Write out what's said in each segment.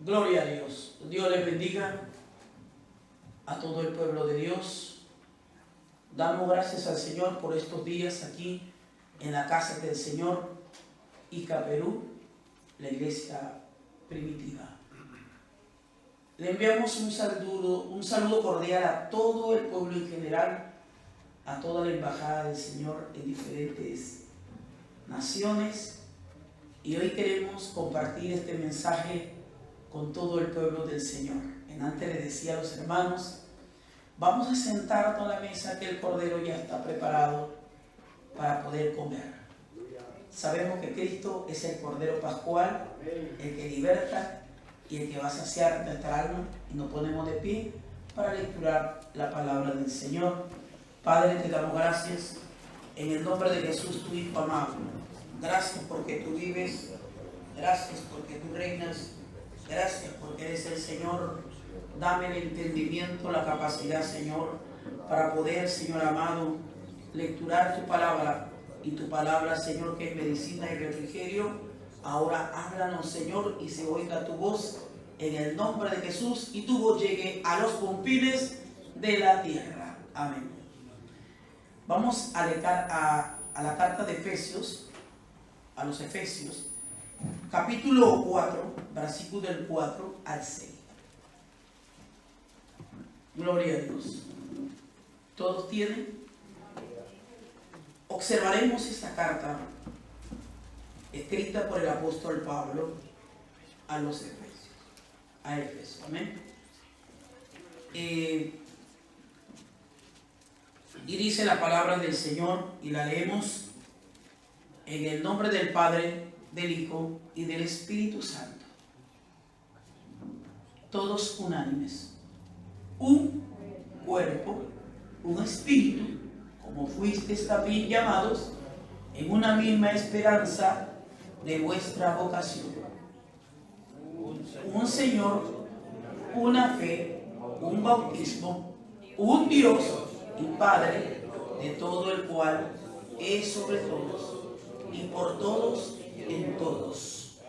Gloria a Dios. Dios les bendiga a todo el pueblo de Dios. Damos gracias al Señor por estos días aquí en la casa del Señor, Ica, Perú, la iglesia primitiva. Le enviamos un saludo cordial a todo el pueblo en general, a toda la embajada del Señor en diferentes naciones, y hoy queremos compartir este mensaje con todo el pueblo del Señor. Antes le decía a los hermanos, vamos a sentarnos a la mesa, que el cordero ya está preparado para poder comer. Sabemos que Cristo es el cordero pascual, el que liberta y el que va a saciar nuestra alma, y nos ponemos de pie para lecturar la palabra del Señor. Padre, te damos gracias en el nombre de Jesús, tu Hijo amado. Gracias porque tú vives, gracias porque tú reinas, gracias porque eres el Señor. Dame el entendimiento, la capacidad, Señor, para poder, Señor amado, lecturar tu palabra, y tu palabra, Señor, que es medicina y refrigerio. Ahora háblanos, Señor, y se oiga tu voz en el nombre de Jesús, y tu voz llegue a los confines de la tierra. Amén. Vamos a la carta de Efesios, a los Efesios, capítulo 4, versículo del 4 al 6. Gloria a Dios. ¿Todos tienen? Observaremos esta carta escrita por el apóstol Pablo a los Efesios. A Efesios. Amén. Y dice la palabra del Señor, y la leemos en el nombre del Padre, del Hijo y del Espíritu Santo. Todos unánimes. Un cuerpo, un espíritu, como fuisteis también llamados en una misma esperanza de vuestra vocación. Un Señor, una fe, un bautismo, un Dios y Padre, de todo el cual es sobre todos y por todos en todos.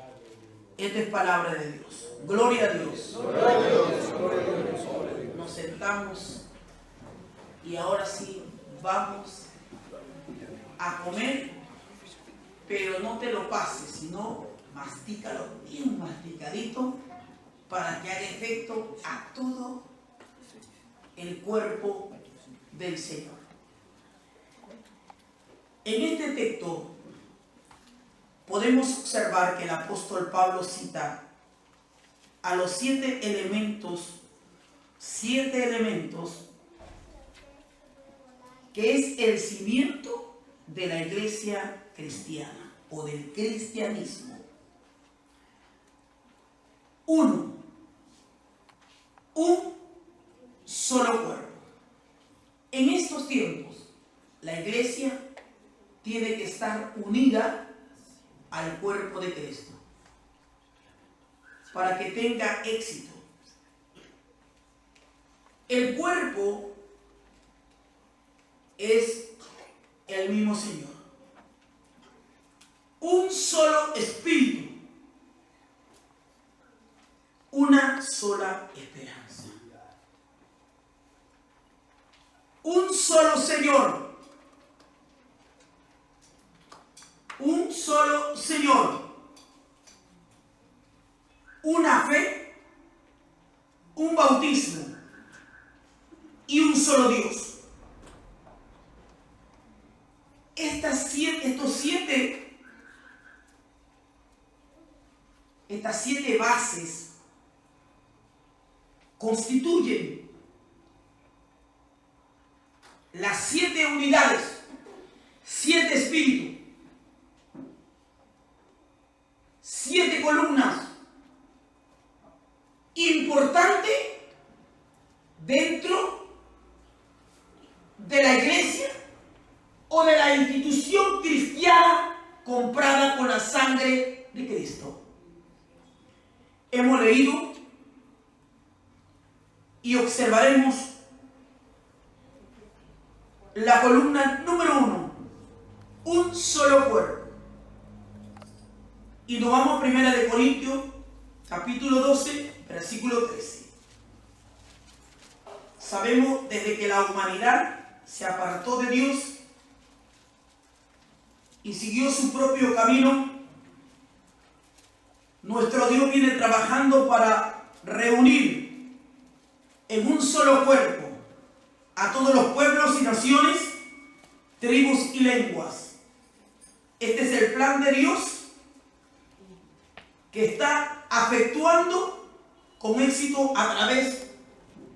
Esta es palabra de Dios. Gloria a Dios. Gloria a Dios. Gloria a Dios. Nos sentamos y ahora sí vamos a comer, pero no te lo pases, sino mastícalo bien masticadito para que haga efecto a todo el cuerpo del Señor. En este texto podemos observar que el apóstol Pablo cita a los 7 elementos que es el cimiento de la iglesia cristiana o del cristianismo. 1. Un solo cuerpo. En estos tiempos, la iglesia tiene que estar unida al cuerpo de Cristo para que tenga éxito. El cuerpo es el mismo Señor. Un solo espíritu. Una sola esperanza. Un solo Señor. Un solo Señor. Una fe, un bautismo y un solo Dios. Estas siete bases constituyen las 7 unidades, 7 espíritus, 7 columnas importante dentro de la iglesia o de la institución cristiana comprada con la sangre de Cristo. Hemos leído y observaremos la columna número 1, un solo cuerpo. Y nos vamos a 1 Corintios capítulo 12, versículo 13. Sabemos desde que la humanidad se apartó de Dios y siguió su propio camino, nuestro Dios viene trabajando para reunir en un solo cuerpo a todos los pueblos y naciones, tribus y lenguas. Este es el plan de Dios que está efectuando con éxito a través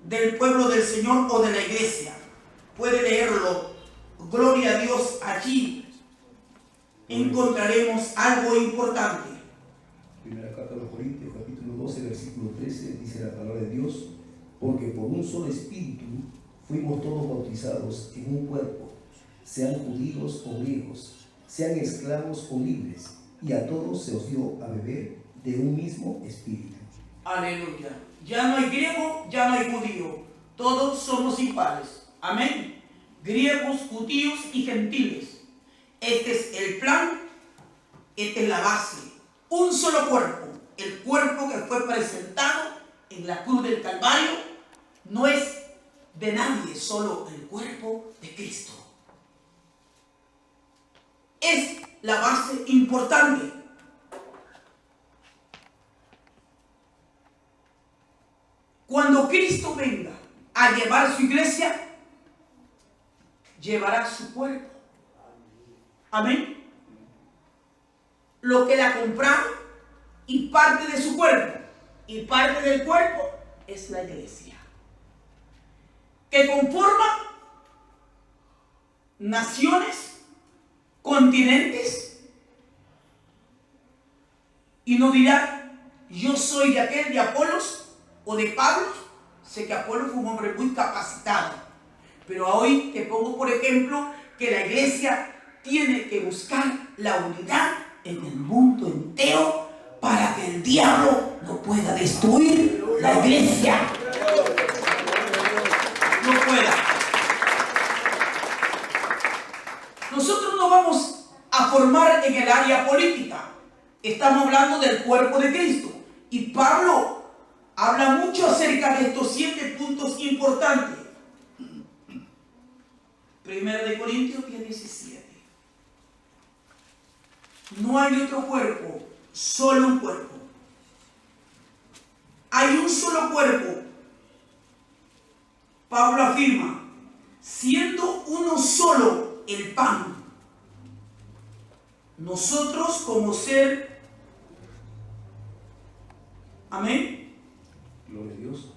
del pueblo del Señor o de la iglesia. Puede leerlo. Gloria a Dios. Allí encontraremos algo importante. Primera carta a los Corintios, capítulo 12, versículo 13, dice la palabra de Dios: porque por un solo espíritu fuimos todos bautizados en un cuerpo, sean judíos o griegos, sean esclavos o libres, y a todos se os dio a beber de un mismo espíritu. Aleluya. Ya no hay griego, ya no hay judío. Todos somos iguales. Amén. Griegos, judíos y gentiles. Este es el plan, esta es la base. Un solo cuerpo. El cuerpo que fue presentado en la cruz del Calvario no es de nadie, solo el cuerpo de Cristo. Es la base importante. Cuando Cristo venga a llevar su iglesia, llevará su cuerpo. Amén. Lo que la compraron y parte de su cuerpo y parte del cuerpo es la iglesia, que conforma naciones, continentes, y no dirá yo soy de aquel, de Apolos o de Pablo. Sé que Apolos fue un hombre muy capacitado, pero hoy te pongo por ejemplo que la iglesia tiene que buscar la unidad en el mundo entero para que el diablo no pueda destruir la iglesia. No pueda. Nosotros no vamos a formar en el área política. Estamos hablando del cuerpo de Cristo. Y Pablo habla mucho acerca de estos 7 puntos importantes. 1 Corintios 10:17. No hay otro cuerpo, solo un cuerpo. Hay un solo cuerpo. Pablo afirma, siendo uno solo el pan. Nosotros como ser, amén. Gloria a Dios.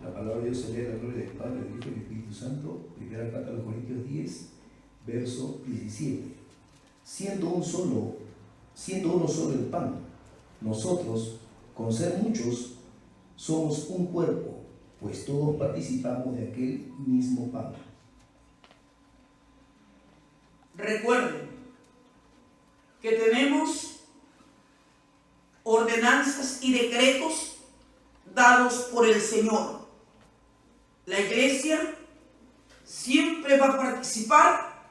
La palabra de Dios se lee en la gloria del Padre, del Hijo y del Espíritu Santo. Primera carta a los Corintios 10, verso 17. Siendo uno solo el pan, nosotros, con ser muchos, somos un cuerpo, pues todos participamos de aquel mismo pan. Recuerden que tenemos ordenanzas y decretos dados por el Señor. La iglesia siempre va a participar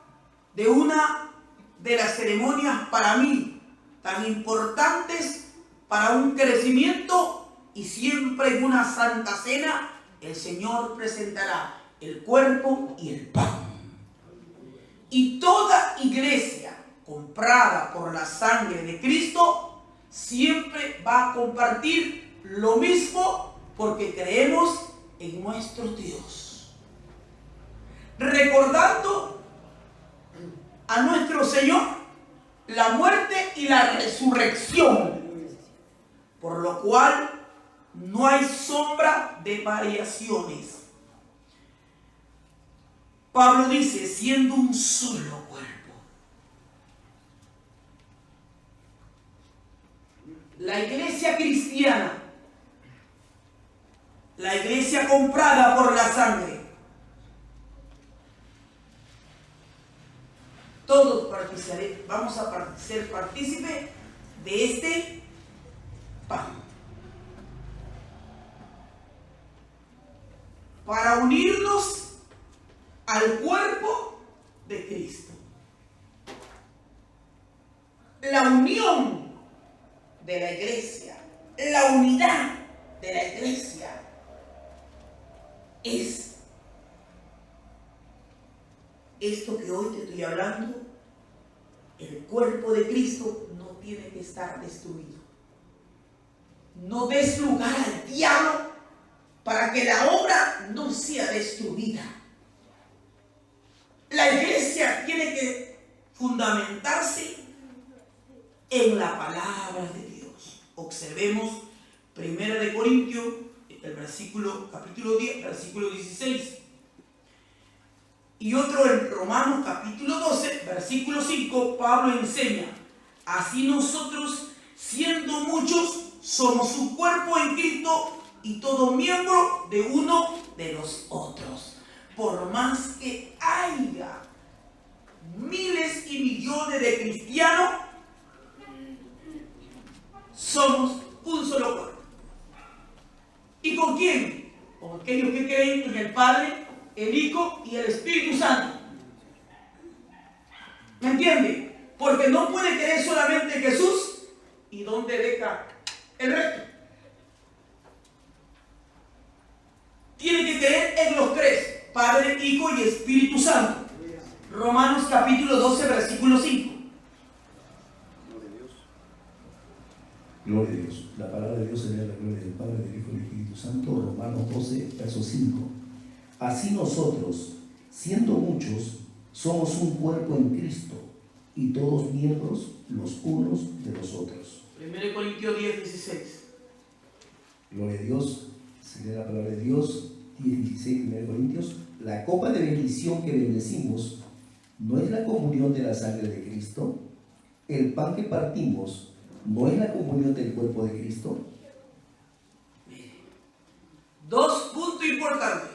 de una de las ceremonias para mí tan importantes para un crecimiento, y siempre en una santa cena el Señor presentará el cuerpo y el pan. Y toda iglesia comprada por la sangre de Cristo siempre va a compartir lo mismo, porque creemos en nuestro Dios, recordando a nuestro Señor la muerte y la resurrección, por lo cual no hay sombra de variaciones. Pablo dice, siendo un solo cuerpo. La iglesia cristiana, la iglesia comprada por la sangre, todos vamos a ser partícipes de este pan, para unirnos al cuerpo de Cristo. La unión de la iglesia la unidad de la iglesia es esto que hoy te estoy hablando. El cuerpo de Cristo no tiene que estar destruido. No des lugar al diablo para que la obra no sea destruida. La iglesia tiene que fundamentarse en la palabra de Dios. Observemos 1 Corintios, el capítulo 10, versículo 16. Y otro en Romanos capítulo 12, versículo 5, Pablo enseña: así nosotros, siendo muchos, somos un cuerpo en Cristo y todo miembro de uno de los otros. Por más que haya miles y millones de cristianos, somos un solo cuerpo. ¿Y con quién? Con aquellos que creen en el Padre, el Hijo y el Espíritu Santo. ¿Me entiende? Porque no puede creer solamente en Jesús y dónde deja el resto. Tiene que creer en los tres: Padre, Hijo y Espíritu Santo. Romanos capítulo 12, versículo 5. Gloria a Dios. La palabra de Dios se lee a la gloria del Padre, del Hijo y del Espíritu Santo. Romanos 12, verso 5. Así nosotros, siendo muchos, somos un cuerpo en Cristo y todos miembros los unos de los otros. 1 Corintios 10, 16. Gloria a Dios. Se lee la palabra de Dios. 10, 16, 1 Corintios. La copa de bendición que bendecimos no es la comunión de la sangre de Cristo. El pan que partimos no es la comunión del cuerpo de Cristo. Dos puntos importantes.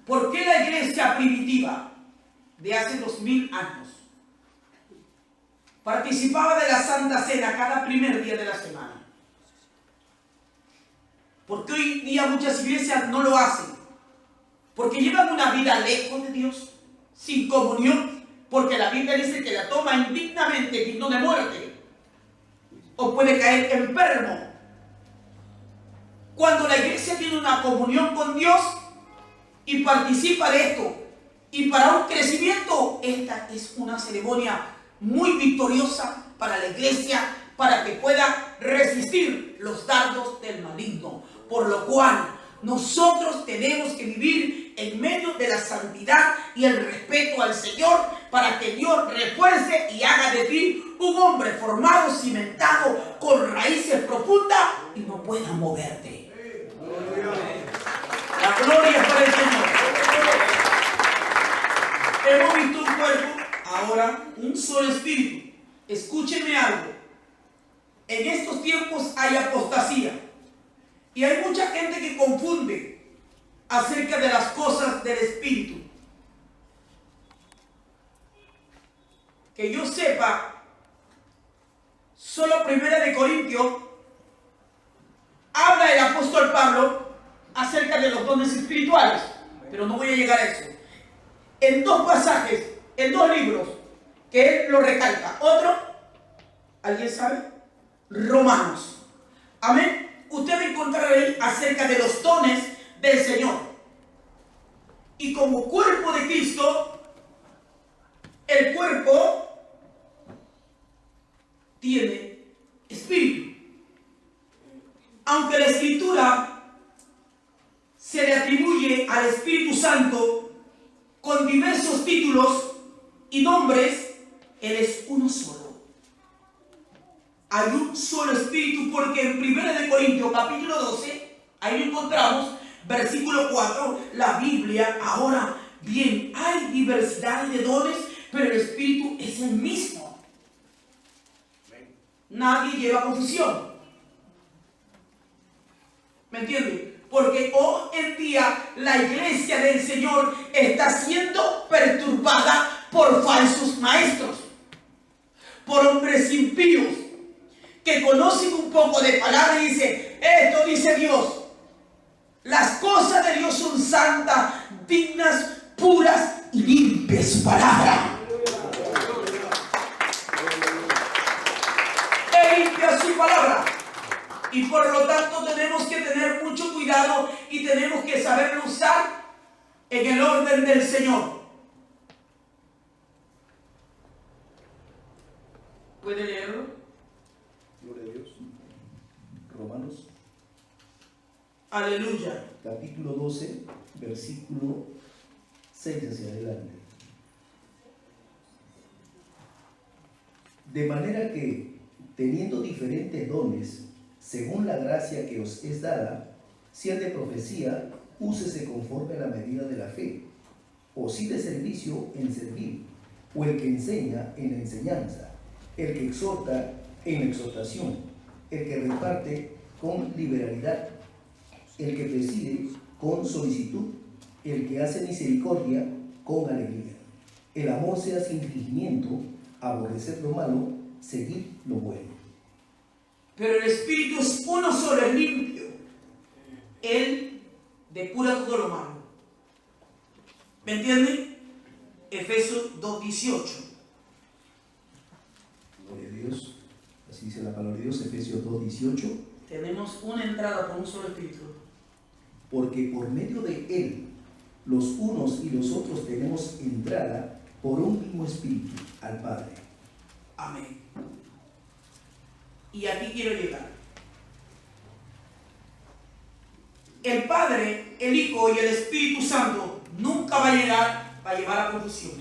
¿Por qué la iglesia primitiva de hace 2000 años participaba de la Santa Cena cada primer día de la semana? Porque hoy día muchas iglesias no lo hacen. Porque llevan una vida lejos de Dios, sin comunión. Porque la Biblia dice que la toma indignamente, digno de muerte, o puede caer enfermo. Cuando la iglesia tiene una comunión con Dios y participa de esto, y para un crecimiento, esta es una ceremonia muy victoriosa para la iglesia, para que pueda resistir los dardos del maligno. Por lo cual nosotros tenemos que vivir en medio de la santidad y el respeto al Señor, para que Dios refuerce y haga de ti un hombre formado, cimentado, con raíces profundas y no pueda moverte. La gloria es para el Señor. Hemos visto un cuerpo, ahora un solo espíritu. Escúcheme algo. En estos tiempos hay apostasía. Y hay mucha gente que confunde acerca de las cosas del espíritu. Que yo sepa, solo 1 Corintios habla el apóstol Pablo acerca de los dones espirituales, pero no voy a llegar a eso. En dos pasajes, en dos libros, que él lo recalca. Otro, ¿alguien sabe? Romanos. Amén. Usted va a encontrar ahí acerca de los dones del Señor. Y como cuerpo de Cristo, el cuerpo tiene espíritu. Aunque la Escritura se le atribuye al Espíritu Santo con diversos títulos y nombres, Él es uno solo. Hay un solo espíritu, porque en 1 Corintios capítulo 12, ahí lo encontramos, versículo 4, la Biblia. Ahora bien, hay diversidad de dones, pero el espíritu es el mismo. Nadie lleva confusión. ¿Me entiende? Porque hoy en día la iglesia del Señor está siendo perturbada por falsos maestros, por hombres impíos, que conocen un poco de palabra y dicen: esto dice Dios. Las cosas de Dios son santas, dignas, puras y limpias. Su palabra. Es limpia su palabra. Y por lo tanto tenemos que tener mucho cuidado y tenemos que saberlo usar en el orden del Señor. ¿Puede leerlo? Gloria a Dios. Romanos, Aleluya. capítulo 12, versículo 6 hacia adelante. De manera que, teniendo diferentes dones, según la gracia que os es dada, si es de profecía, úsese conforme a la medida de la fe, o si de servicio, en servir, o el que enseña, en la enseñanza, el que exhorta, en la exhortación, el que reparte, con liberalidad, el que preside, con solicitud, el que hace misericordia, con alegría. El amor sea sin fingimiento, aborrecer lo malo, seguir lo bueno. Pero el Espíritu es uno solo, es limpio. Él depura todo lo malo. ¿Me entienden? Efesios 2:18. Gloria a Dios. Así dice la palabra de Dios, Efesios 2:18. Tenemos una entrada por un solo Espíritu. Porque por medio de Él, los unos y los otros tenemos entrada por un mismo Espíritu al Padre. Amén. Y aquí quiero llegar. El Padre, el Hijo y el Espíritu Santo nunca va a llevar a confusión.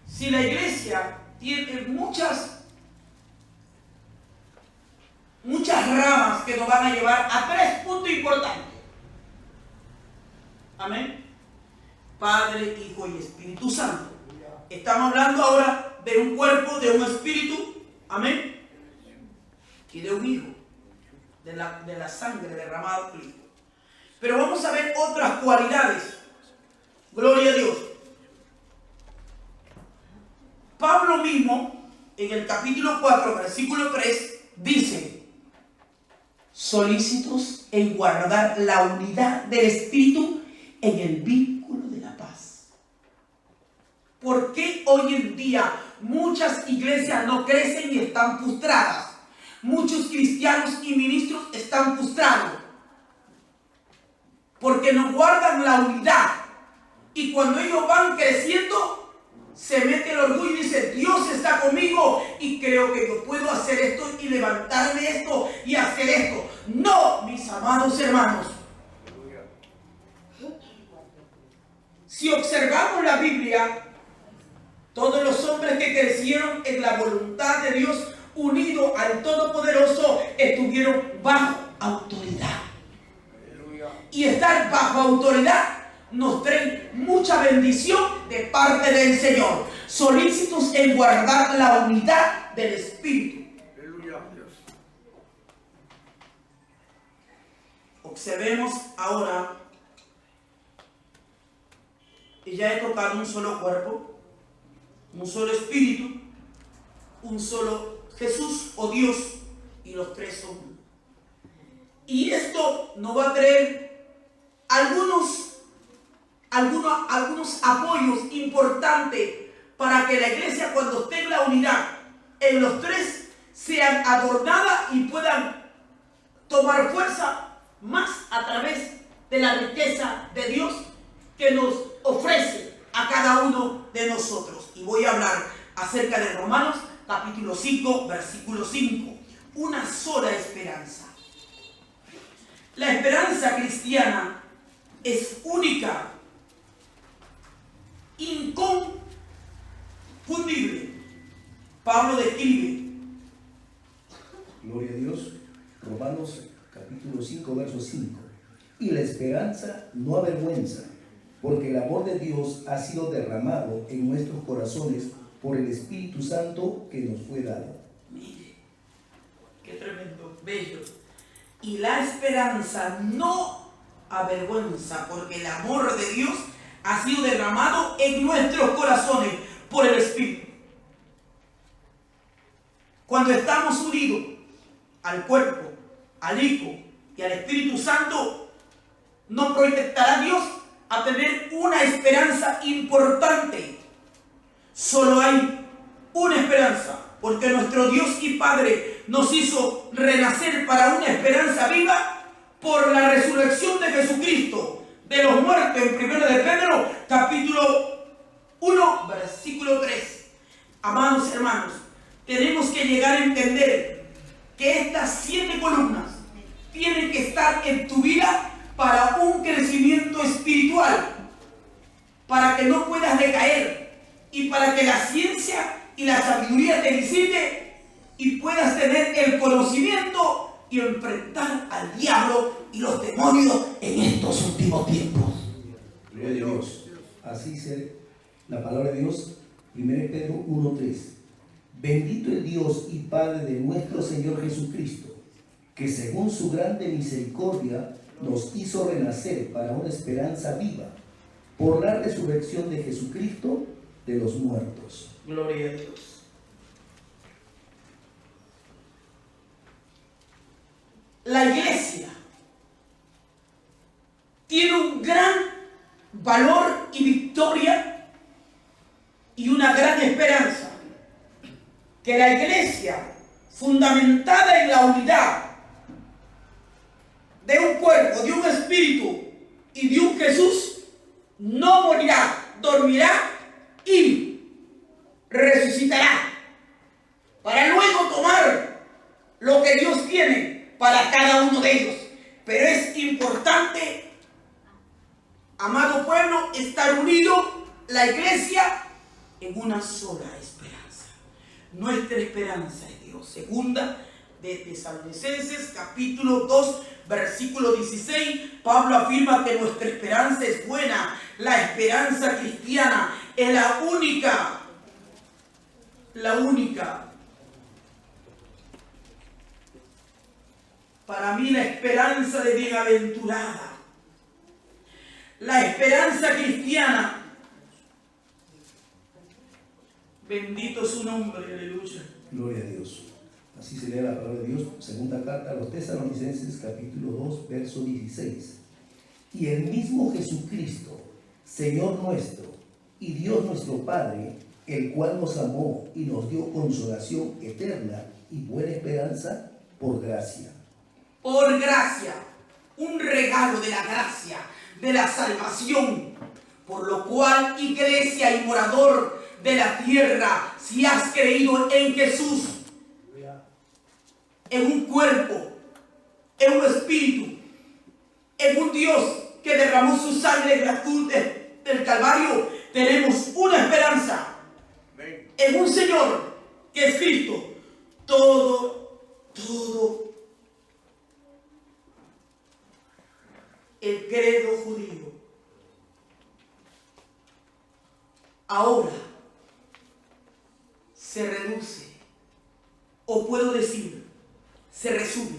Si la iglesia tiene muchas ramas que nos van a llevar a 3 puntos importantes. Amén. Padre, Hijo y Espíritu Santo. Estamos hablando ahora de un cuerpo, de un espíritu, amén, y de un hijo, de la sangre derramada por el hijo. Pero vamos a ver otras cualidades. Gloria a Dios. Pablo mismo, en el capítulo 4, versículo 3, dice: solícitos en guardar la unidad del espíritu en el vínculo de la paz. ¿Por qué hoy en día muchas iglesias no crecen y están frustradas? Muchos cristianos y ministros están frustrados porque no guardan la unidad. Y cuando ellos van creciendo, se mete el orgullo y dice: Dios está conmigo y creo que yo puedo hacer esto y levantarme esto y hacer esto. No, mis amados hermanos. Si observamos la Biblia, todos los hombres que crecieron en la voluntad de Dios, unidos al Todopoderoso, estuvieron bajo autoridad. Y estar bajo autoridad nos trae mucha bendición de parte del Señor. Solícitos en guardar la unidad del Espíritu. Observemos ahora, y ya he tocado un solo cuerpo, un solo Espíritu, un solo Jesús o Dios, y los 3 son uno. Y esto nos va a traer algunos apoyos importantes para que la iglesia, cuando esté en la unidad, en los 3 sean adornadas y puedan tomar fuerza más a través de la riqueza de Dios que nos ofrece a cada uno de nosotros. Y voy a hablar acerca de Romanos capítulo 5, versículo 5. Una sola esperanza. La esperanza cristiana es única, inconfundible. Pablo describe. Gloria a Dios. Romanos capítulo 5, verso 5. Y la esperanza no avergüenza, porque el amor de Dios ha sido derramado en nuestros corazones por el Espíritu Santo que nos fue dado. Mire, qué tremendo, bello. Y la esperanza no avergüenza, porque el amor de Dios ha sido derramado en nuestros corazones por el Espíritu. Cuando estamos unidos al cuerpo, al Hijo y al Espíritu Santo, nos proyectará Dios a tener una esperanza importante. Solo hay una esperanza, porque nuestro Dios y Padre nos hizo renacer para una esperanza viva por la resurrección de Jesucristo de los muertos, en 1 de Pedro, capítulo 1, versículo 3. Amados hermanos, tenemos que llegar a entender que estas 7 columnas tienen que estar en tu vida para un crecimiento espiritual, para que no puedas decaer y para que la ciencia y la sabiduría te visite y puedas tener el conocimiento y enfrentar al diablo y los demonios en estos últimos tiempos. Gloria a Dios. Así dice la palabra de Dios, 1 Pedro 1:3. Bendito el Dios y Padre de nuestro Señor Jesucristo, que según su grande misericordia nos hizo renacer para una esperanza viva por la resurrección de Jesucristo de los muertos. Gloria a Dios. La iglesia tiene un gran valor y victoria y una gran esperanza. Que la iglesia, fundamentada en la unidad de un cuerpo, de un espíritu y de un Jesús, no morirá, dormirá y resucitará para luego tomar lo que Dios tiene para cada uno de ellos. Pero es importante, amado pueblo, estar unido, la iglesia, en una sola esperanza. Nuestra esperanza es Dios. Segunda de Tesalonicenses, capítulo 2, versículo 16, Pablo afirma que nuestra esperanza es buena. La esperanza cristiana es la única. Para mí la esperanza de bienaventurada. La esperanza cristiana. Bendito su nombre, aleluya. Gloria a Dios. Así se lee la palabra de Dios, segunda carta a los Tesalonicenses, capítulo 2, verso 16. Y el mismo Jesucristo, Señor nuestro y Dios nuestro Padre, el cual nos amó y nos dio consolación eterna y buena esperanza por gracia. Por gracia, un regalo de la gracia, de la salvación, por lo cual, iglesia y morador de la tierra, si has creído en Jesús, en un cuerpo, en un espíritu, en un Dios que derramó su sangre en la cruz del Calvario, tenemos una esperanza en un Señor que es Cristo. Todo el credo judío ahora se reduce, o puedo decir, se resume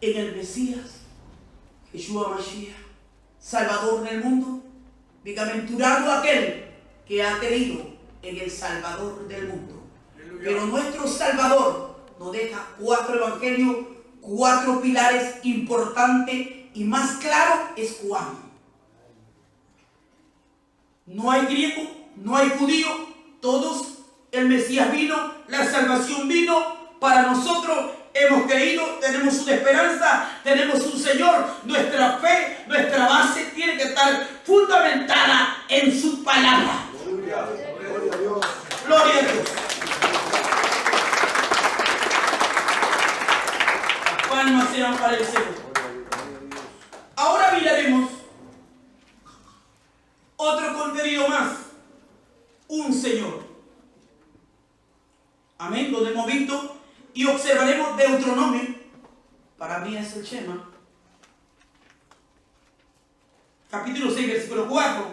en el Mesías, Yeshua Mashiach, Salvador del mundo. Bienaventurado aquel que ha creído en el Salvador del mundo. Aleluya. Pero nuestro Salvador nos deja 4 evangelios, 4 pilares importantes, y más claro es Juan. No hay griego, no hay judío, todos, el Mesías vino, la salvación vino para nosotros. Hemos creído, tenemos una esperanza, tenemos un Señor. Nuestra fe, nuestra base tiene que estar fundamentada en su palabra. Gloria a Dios. Gloria a Dios. Las palmas sean para el Señor. Ahora miraremos otro contenido más. Un Señor. Amén. Lo hemos visto. Y observaremos Deuteronomio, para mí es el Shema, capítulo 6, versículo 4,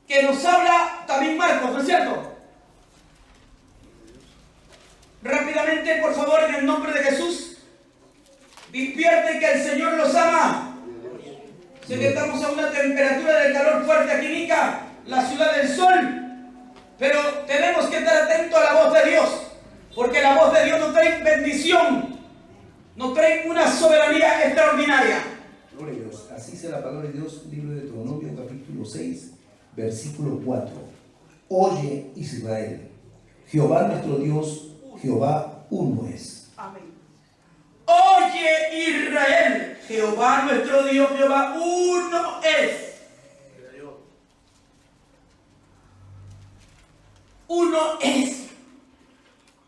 que nos habla también Marcos, ¿no es cierto? Rápidamente, por favor, en el nombre de Jesús, despierte que el Señor los ama. Sé que estamos a una temperatura de calor fuerte aquí en Ica, la ciudad del sol. Pero tenemos que estar atentos a la voz de Dios, porque la voz de Dios nos trae bendición, nos trae una soberanía extraordinaria. Gloria a Dios. Así dice la palabra de Dios, libro de Deuteronomio, capítulo 6, versículo 4. Oye, Israel, Jehová nuestro Dios, Jehová uno es. Amén. Oye Israel, Jehová nuestro Dios, Jehová uno es. Uno es.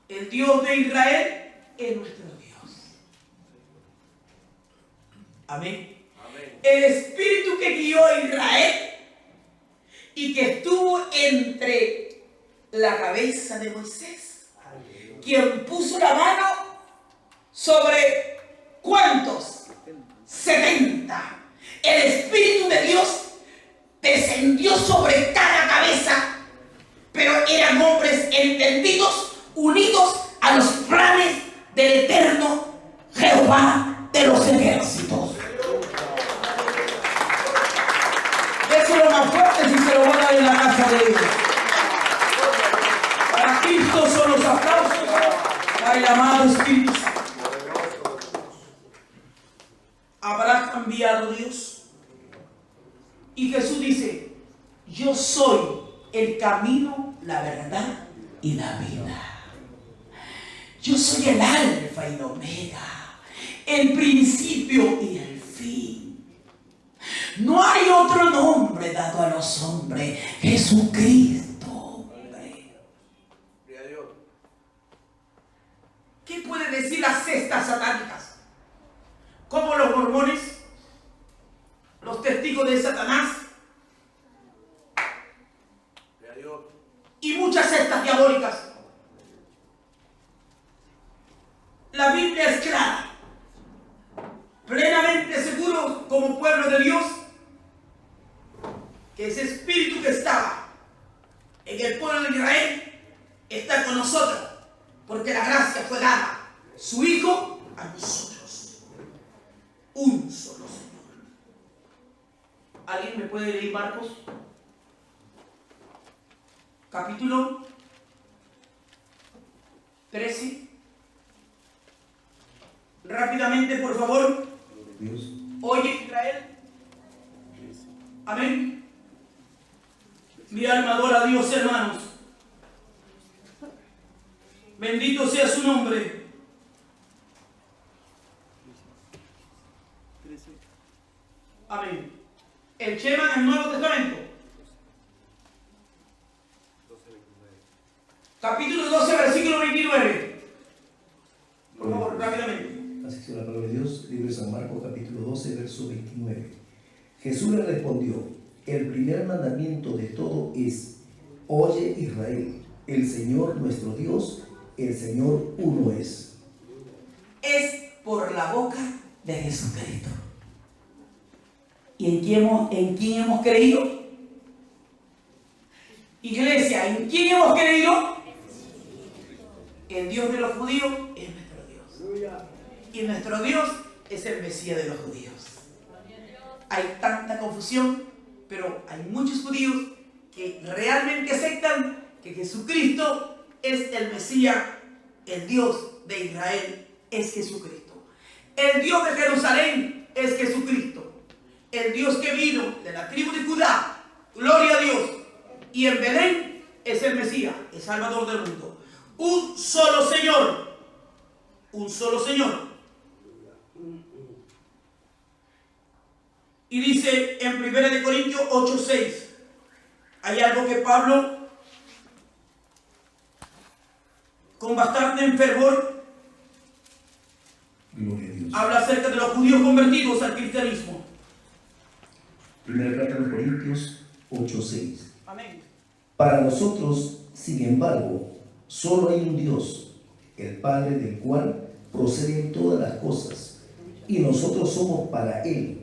El Dios de Israel es nuestro Dios. Amén. El espíritu que guió a Israel y que estuvo entre la cabeza de Moisés, quien puso la mano sobre ¿cuántos? 70. El espíritu de Dios descendió sobre cada cabeza, pero eran hombres entendidos, unidos a los planes del eterno Jehová de los ejércitos. Eso es lo más fuerte si se lo van a dar en la casa de Dios. Para Cristo son los aplausos para el amado Espíritu Santo. ¿Habrá cambiado Dios? Y Jesús dice: yo soy el camino, la verdad y la vida. Yo soy el alfa y la omega, el principio y el fin. No hay otro nombre dado a los hombres, Jesucristo, hombre. ¿Qué puede decir las sectas satánicas? Como los mormones, los testigos de Satanás y muchas sectas diabólicas. La Biblia es clara, plenamente seguro como pueblo de Dios, que ese espíritu que estaba en el pueblo de Israel está con nosotros, porque la gracia fue dada, su Hijo, a nosotros. Un solo Señor. ¿Alguien me puede leer Marcos? Capítulo 13. Rápidamente, por favor. Dios. Oye, Israel. Amén. Mi alma adora a Dios, hermanos. Bendito sea su nombre. Amén. El Shema en el Nuevo Testamento. Capítulo 12, versículo 29. Por favor, rápidamente. Así que la palabra de Dios, libro de San Marcos, capítulo 12, verso 29. Jesús le respondió: el primer mandamiento de todo es: oye Israel, el Señor nuestro Dios, el Señor uno es. Es por la boca de Jesucristo. ¿Y en quién hemos creído? Iglesia, ¿en quién hemos creído? El Dios de los judíos es nuestro Dios. Y nuestro Dios es el Mesías de los judíos. Hay tanta confusión, pero hay muchos judíos que realmente aceptan que Jesucristo es el Mesías, el Dios de Israel es Jesucristo. El Dios de Jerusalén es Jesucristo. El Dios que vino de la tribu de Judá, gloria a Dios, y en Belén es el Mesías, el Salvador del mundo. Un solo Señor, un solo Señor. Y dice en 1 Corintios 8:6, hay algo que Pablo, con bastante fervor, Gloria a Dios. habla acerca de los judíos convertidos al cristianismo. Primera carta a los Corintios 8:6. Amén. Para nosotros, sin embargo, solo hay un Dios, el Padre, del cual proceden todas las cosas, y nosotros somos para Él,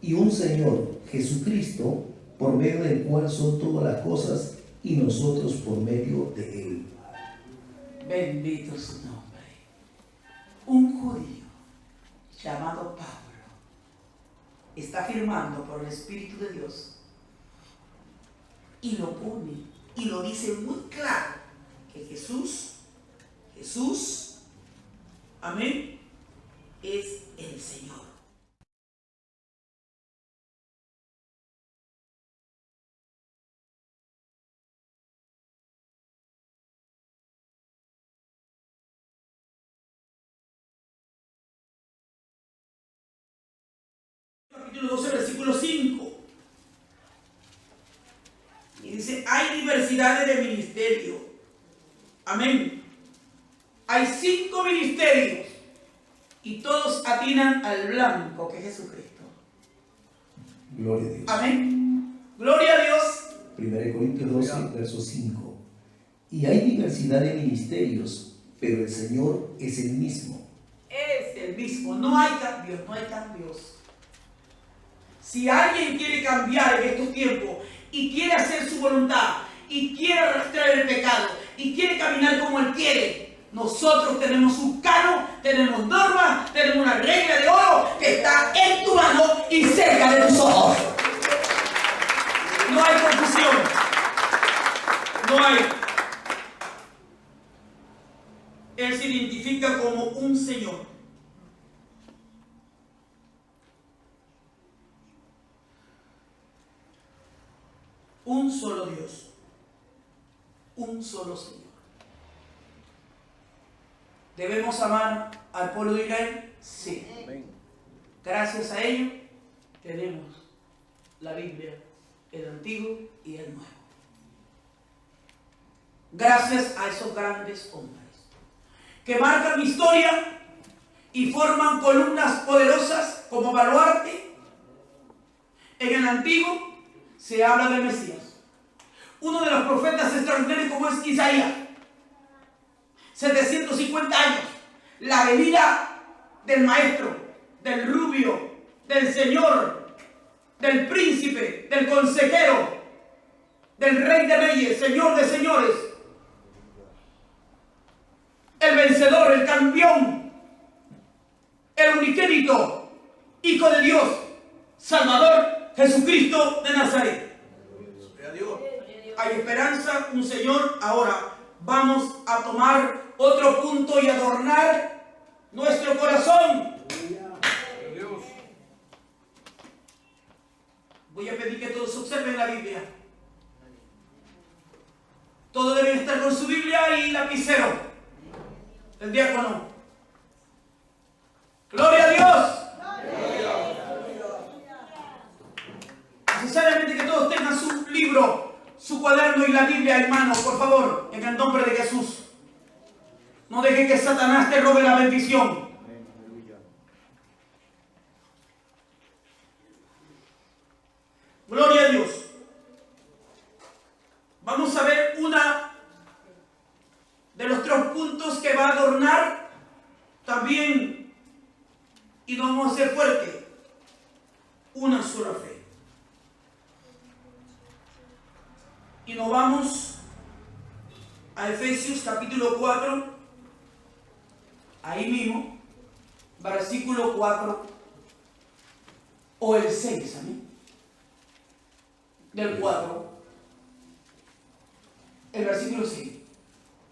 y un Señor, Jesucristo, por medio del cual son todas las cosas, y nosotros por medio de Él. Bendito su nombre. Un judío llamado Pablo está afirmando por el Espíritu de Dios y lo pone y lo dice muy claro que Jesús, amén, es el Señor. capítulo 12, versículo 5. Y dice, hay diversidades de ministerio. Amén. Hay 5 ministerios y todos atinan al blanco que es Jesucristo. Gloria a Dios. Amén. Gloria a Dios. 1 Corintios 12, verso 5. Y hay diversidad de ministerios, pero el Señor es el mismo. Es el mismo. No hay cambios, no hay cambios. Si alguien quiere cambiar en estos tiempos y quiere hacer su voluntad y quiere arrastrar el pecado y quiere caminar como Él quiere, nosotros tenemos un canon, tenemos normas, tenemos una regla de oro que está en tu mano y cerca de tus ojos. No hay confusión. No hay. Él se identifica como un Señor. Un solo Dios. Un solo Señor. ¿Debemos amar al pueblo de Israel? Sí. Gracias a ello tenemos la Biblia, el Antiguo y el Nuevo. Gracias a esos grandes hombres que marcan historia y forman columnas poderosas como baluarte. En el Antiguo se habla del Mesías. Uno de los profetas extraordinarios como es Isaías. 750 años. La venida del maestro, del rubio, del Señor, del príncipe, del consejero, del rey de reyes, Señor de señores. El vencedor, el campeón, el unigénito, Hijo de Dios, Salvador, Jesucristo de Nazaret. Hay esperanza, un Señor. Ahora vamos a tomar otro punto y adornar nuestro corazón. Voy a pedir que todos observen la Biblia. Todos deben estar con su Biblia y lapicero. El diácono. ¡Gloria a Dios! Necesariamente que todos tengan su libro, su cuaderno y la Biblia en mano, por favor, en el nombre de Jesús. No deje que Satanás te robe la bendición. Gloria a Dios. Vamos a ver una de los 3 puntos que va a adornar también, y no vamos a ser fuertes, una sola fe. Y nos vamos a Efesios capítulo 4, ahí mismo, versículo 4 o el 6, amén. Del 4, el versículo 6.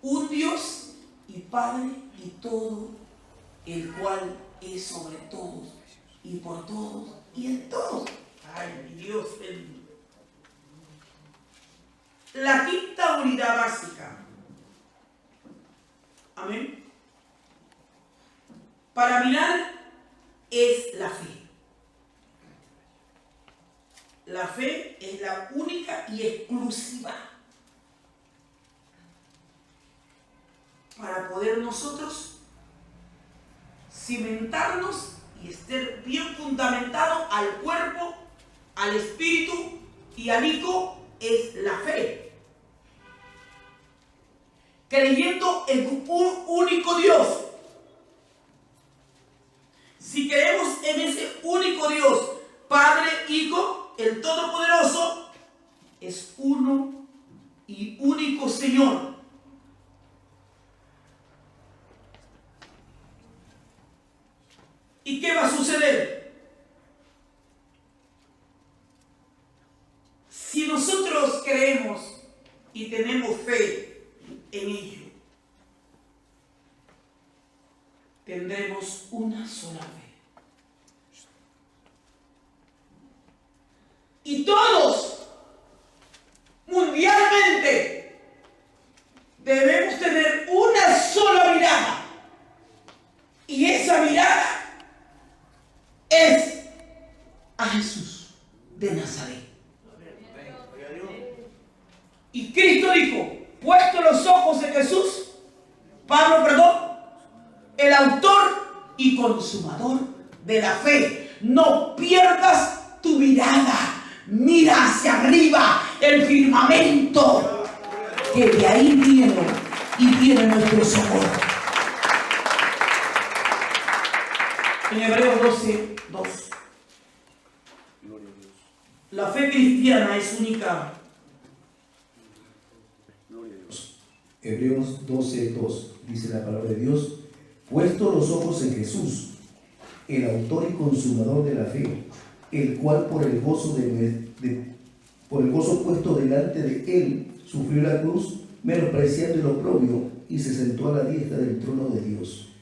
Un Dios y Padre y todo, el cual es sobre todos y por todos y en todos. Ay, mi Dios bendito. La quinta unidad básica, amén, para mirar es la fe. La fe es la única y exclusiva para poder nosotros cimentarnos y estar bien fundamentados al cuerpo, al espíritu y al hijo. Es la fe. Creyendo en un único Dios. Si creemos en ese único Dios, Padre, Hijo, el Todopoderoso, es uno y único Señor. ¿Y qué va a suceder? Si nosotros creemos y tenemos fe en ello, tendremos una sola fe. Y todos, mundialmente, debemos tener una sola mirada. Y esa mirada es a Jesús. y consumador de la fe. No pierdas tu mirada. Mira hacia arriba, el firmamento, que de ahí viene nuestro socorro. En Hebreos 12:2. La fe cristiana es única. Hebreos 12:2 dice la palabra de Dios: puesto los ojos en Jesús, el autor y consumador de la fe, el cual por el gozo puesto delante de él sufrió la cruz, menospreciando el oprobio, y se sentó a la diestra del trono de Dios.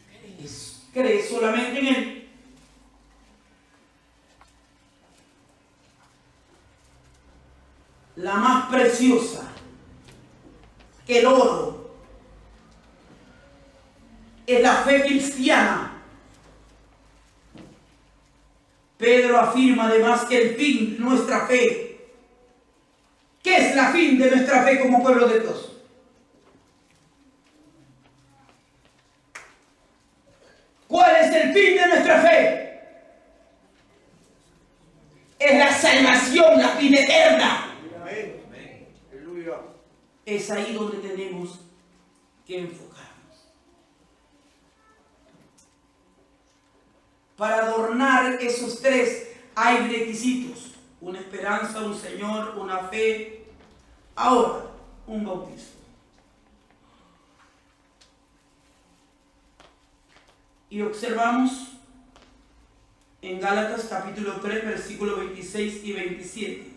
¿Crees solamente en él? La más preciosa que el oro es la fe cristiana. Pedro afirma además que el fin de nuestra fe. ¿Qué es la fin de nuestra fe como pueblo de Dios? ¿Cuál es el fin de nuestra fe? Es la salvación, la vida eterna. Es ahí donde tenemos que enfocarnos. Para adornar esos tres hay requisitos: una esperanza, un Señor, una fe. Ahora, un bautismo. Y observamos en Gálatas capítulo 3, versículos 26 y 27.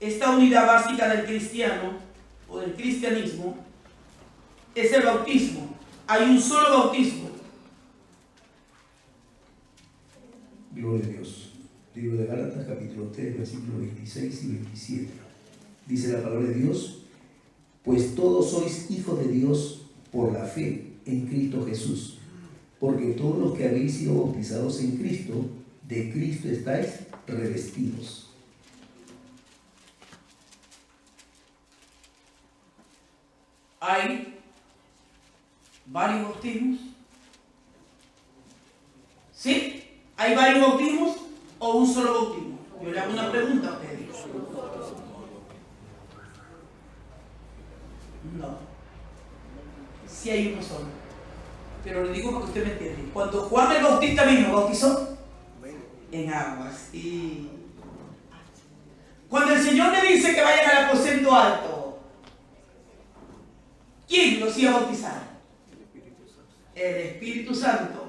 Esta unidad básica del cristiano o del cristianismo es el bautismo. Hay un solo bautismo. Gloria a Dios. Libro de Gálatas, capítulo 3, versículos 26 y 27. Dice la palabra de Dios: pues todos sois hijos de Dios por la fe en Cristo Jesús. Porque todos los que habéis sido bautizados en Cristo, de Cristo estáis revestidos. Hay varios bautismos. ¿Sí? ¿Hay varios bautismos o un solo bautismo? Yo le hago una pregunta a ustedes. No. Sí hay uno solo. Pero le digo porque usted me entiende. Cuando Juan el Bautista vino, bautizó en aguas. Y cuando el Señor le dice que vayan al aposento alto, ¿quién los iba a bautizar? El Espíritu Santo.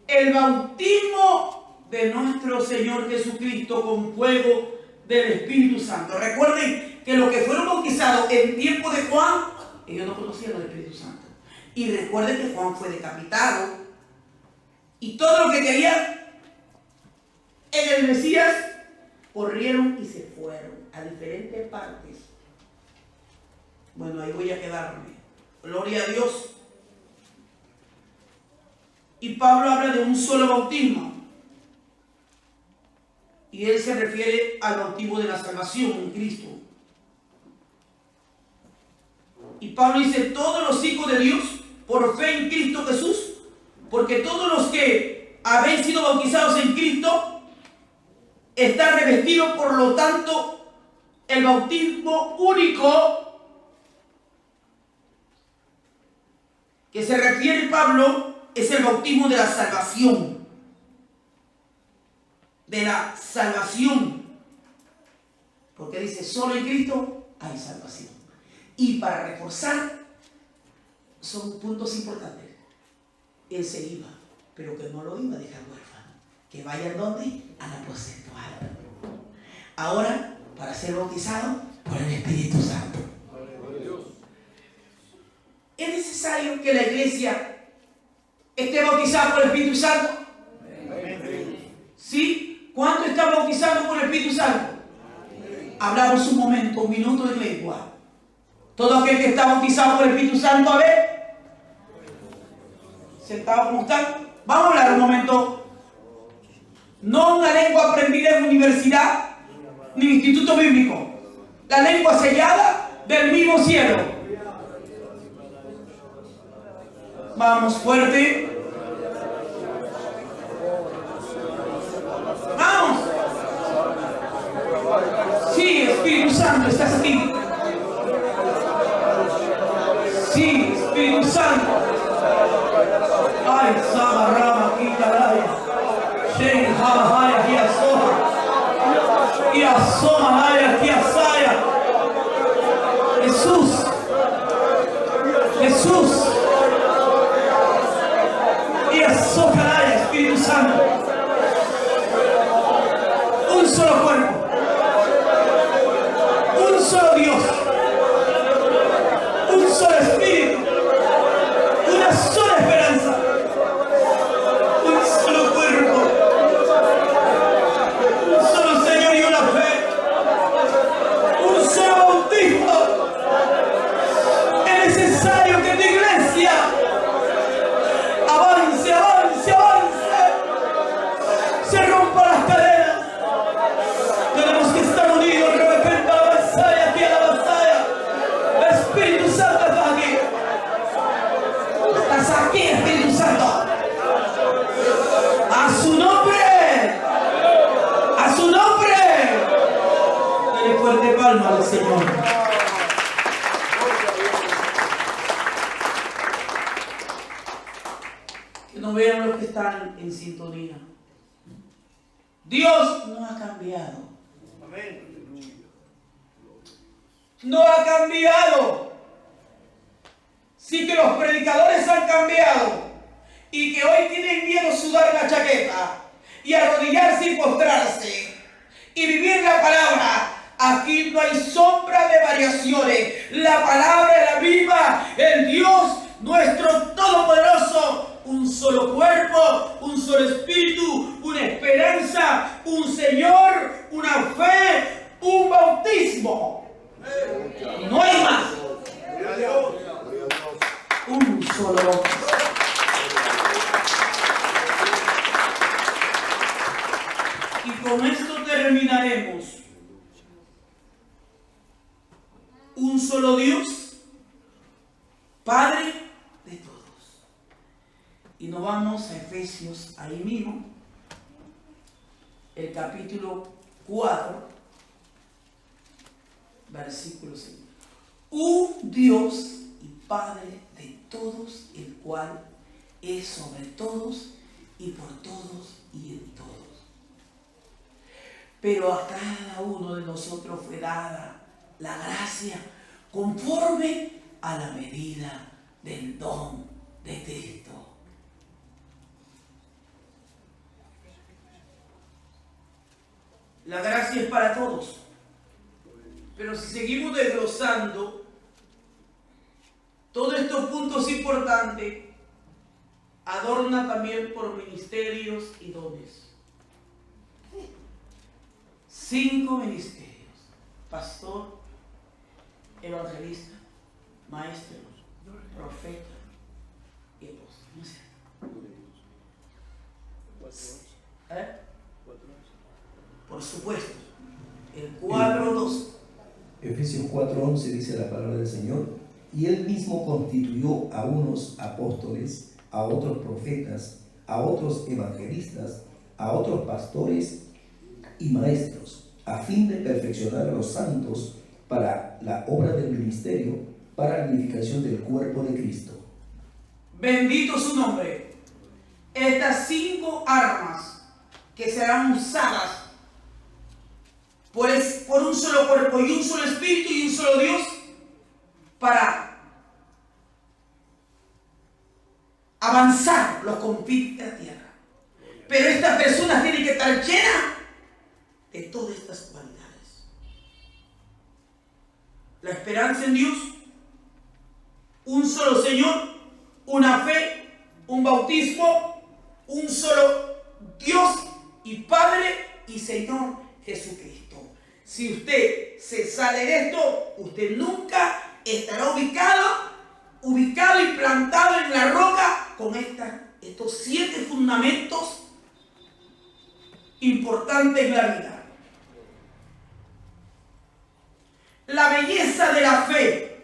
El bautismo de nuestro Señor Jesucristo con fuego del Espíritu Santo. Recuerden que los que fueron bautizados en tiempo de Juan, ellos no conocían al Espíritu Santo. Y recuerden que Juan fue decapitado y todo lo que querían en el Mesías corrieron y se fueron a diferentes partes. Bueno, ahí voy a quedarme. Gloria a Dios. Y Pablo habla de un solo bautismo. Y él se refiere al bautismo de la salvación en Cristo. Y Pablo dice: todos los hijos de Dios por fe en Cristo Jesús, porque todos los que habéis sido bautizados en Cristo están revestidos. Por lo tanto, el bautismo único que se refiere Pablo es el bautismo de la salvación. De la salvación. Porque dice: solo en Cristo hay salvación. Y para reforzar, son puntos importantes. Él se iba, pero que no lo iba a dejar huérfano. Que vaya ¿dónde? Al aposento alto. Ahora, para ser bautizado por el Espíritu Santo. ¿Es necesario que la iglesia esté bautizada por el Espíritu Santo? ¿Sí? ¿Cuánto está bautizado por el Espíritu Santo? Hablamos un momento, un minuto de lengua. Todo aquel que está bautizado por el Espíritu Santo, a ver. Sentado como están. Vamos a hablar un momento. No una lengua aprendida en universidad ni instituto bíblico. La lengua sellada del mismo cielo. Vamos, fuerte. Vamos. Sí, Espíritu Santo, estás aquí. Sí, Espíritu Santo. Ay, Sama Rama, Kitaraya. Shen Hamahaya, Kiasoha. Kiasomahaya, Kiasaya. Jesús. Jesús. Kiasokaraya, Espíritu Santo. Un solo cuerpo. Un solo Dios. Un solo Espíritu. Una sola esperanza. Un solo cuerpo. Un solo Señor y una fe. Un solo bautismo. Es necesario que tu iglesia avance, avance, avance. Se rompan las cadenas. Tenemos que estar unidos. Repente a la batalla, aquí a la batalla. El Espíritu Santo está aquí. Estás aquí, Espíritu Santo. A su nombre. A su nombre. Dale fuerte palma al Señor. Que no vean los que están en sintonía. Dios no ha cambiado. No ha cambiado. Sí que los predicadores han cambiado y que hoy tienen miedo a sudar la chaqueta y arrodillarse y postrarse y vivir la palabra. Aquí no hay sombra de variaciones. La palabra es la misma. El Dios nuestro todopoderoso. Un solo cuerpo, un solo espíritu, una esperanza, un Señor, una fe, un bautismo. No hay más. Un solo bautismo. Y con esto terminaremos. Un solo Dios, Padre de todos. Y nos vamos a Efesios, ahí mismo, el capítulo 4, versículo 5. Un Dios y Padre de todos, el cual es sobre todos y por todos y en todos. Pero a cada uno de nosotros fue dada la gracia conforme a la medida del don de Cristo. La gracia es para todos. Pero si seguimos desglosando todos estos puntos importantes, adorna también por ministerios y dones. 5 ministerios: pastor, evangelista, maestro, profeta y apóstol. Por supuesto, el 4:2. Efesios 4:11 dice la palabra del Señor: y Él mismo constituyó a unos apóstoles, a otros profetas, a otros evangelistas, a otros pastores y maestros, a fin de perfeccionar a los santos para la obra del ministerio, para la edificación del cuerpo de Cristo. Bendito su nombre. Estas 5 armas que serán usadas por un solo cuerpo y un solo espíritu y un solo Dios para avanzar los confines de la tierra. Pero estas personas tienen que estar llenas de todas estas cualidades. La esperanza en Dios, un solo Señor, una fe, un bautismo, un solo Dios y Padre y Señor Jesucristo. Si usted se sale de esto, usted nunca estará ubicado y plantado en la roca con estos 7 fundamentos importantes en la vida. La belleza de la fe.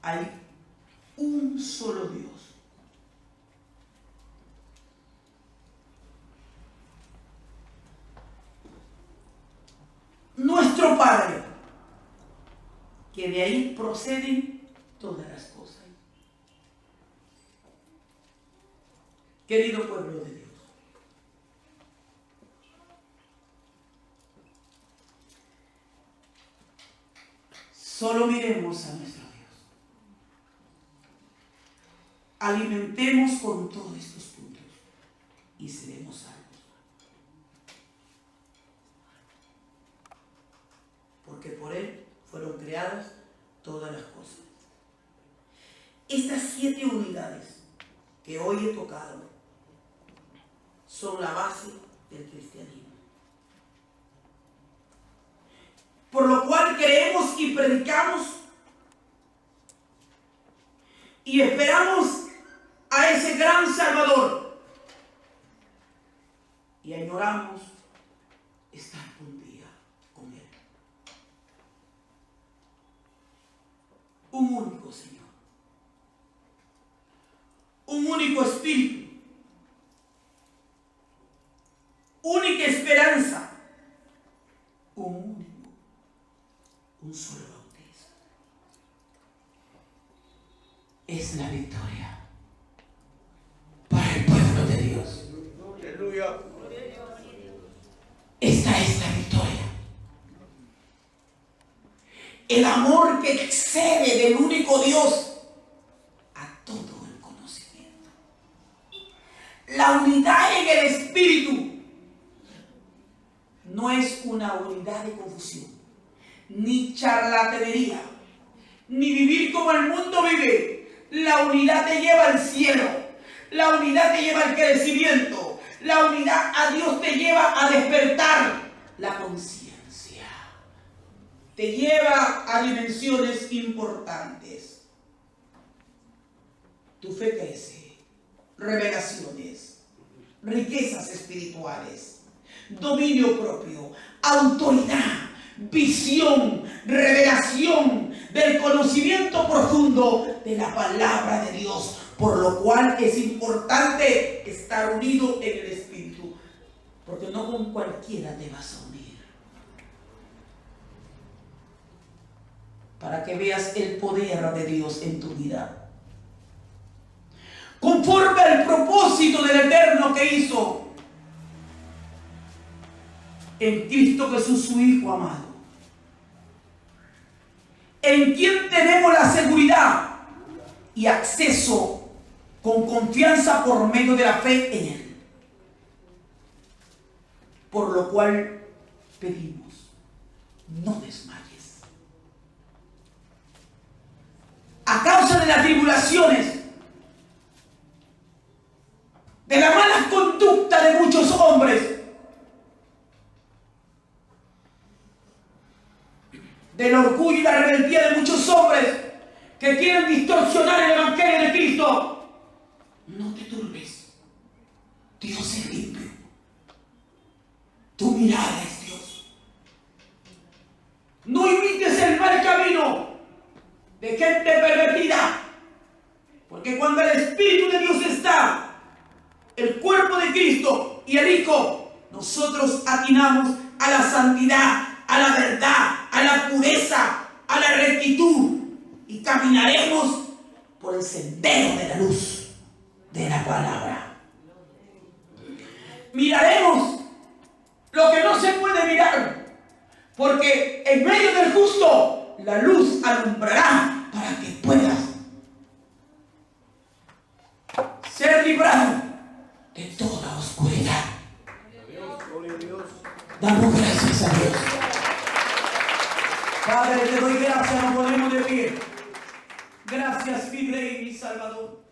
hay un solo Dios. Nuestro Padre, que de ahí proceden todas las cosas. Querido pueblo de Dios, solo miremos a nuestro Dios. Alimentemos con todos estos puntos y seremos salvos. Porque por Él fueron creadas todas las cosas. Estas 7 unidades que hoy he tocado son la base del cristianismo. Por lo cual creemos y predicamos y esperamos a ese gran Salvador y añoramos estar un día con Él. Un único Señor, un único Espíritu, única esperanza, un solo bautismo. Es la victoria para el pueblo de Dios. Aleluya. Esta es la victoria. El amor que excede del único Dios a todo el conocimiento. La unidad en el Espíritu no es una unidad de confusión, ni charlatanería, ni vivir como el mundo vive. La unidad te lleva al cielo, la unidad te lleva al crecimiento, la unidad a Dios te lleva a despertar la conciencia, te lleva a dimensiones importantes. Tu fe crece, revelaciones, riquezas espirituales, dominio propio, autoridad, visión, revelación del conocimiento profundo de la palabra de Dios, por lo cual es importante estar unido en el Espíritu, porque no con cualquiera te vas a unir. Para que veas el poder de Dios en tu vida, conforme al propósito del Eterno que hizo en Cristo Jesús, su Hijo amado, en quien tenemos la seguridad y acceso con confianza por medio de la fe en Él. Por lo cual pedimos, no desmayes. A causa de las tribulaciones, de la mala conducta de muchos hombres, del orgullo y la rebeldía de muchos hombres que quieren distorsionar el Evangelio de Cristo, no te turbes. Dios es limpio. Tu mirada es Dios. No imites el mal camino de gente pervertida, porque cuando el Espíritu de Dios está, el cuerpo de Cristo y el Hijo, nosotros atinamos a la santidad, a la verdad, a la pureza, a la rectitud, y caminaremos por el sendero de la luz de la palabra. Miraremos lo que no se puede mirar, porque en medio del justo la luz alumbrará para que puedas ser librado de toda oscuridad. Damos gracias a Dios. Padre, te doy gracias, nos ponemos de pie. Gracias, mi Rey y mi Salvador.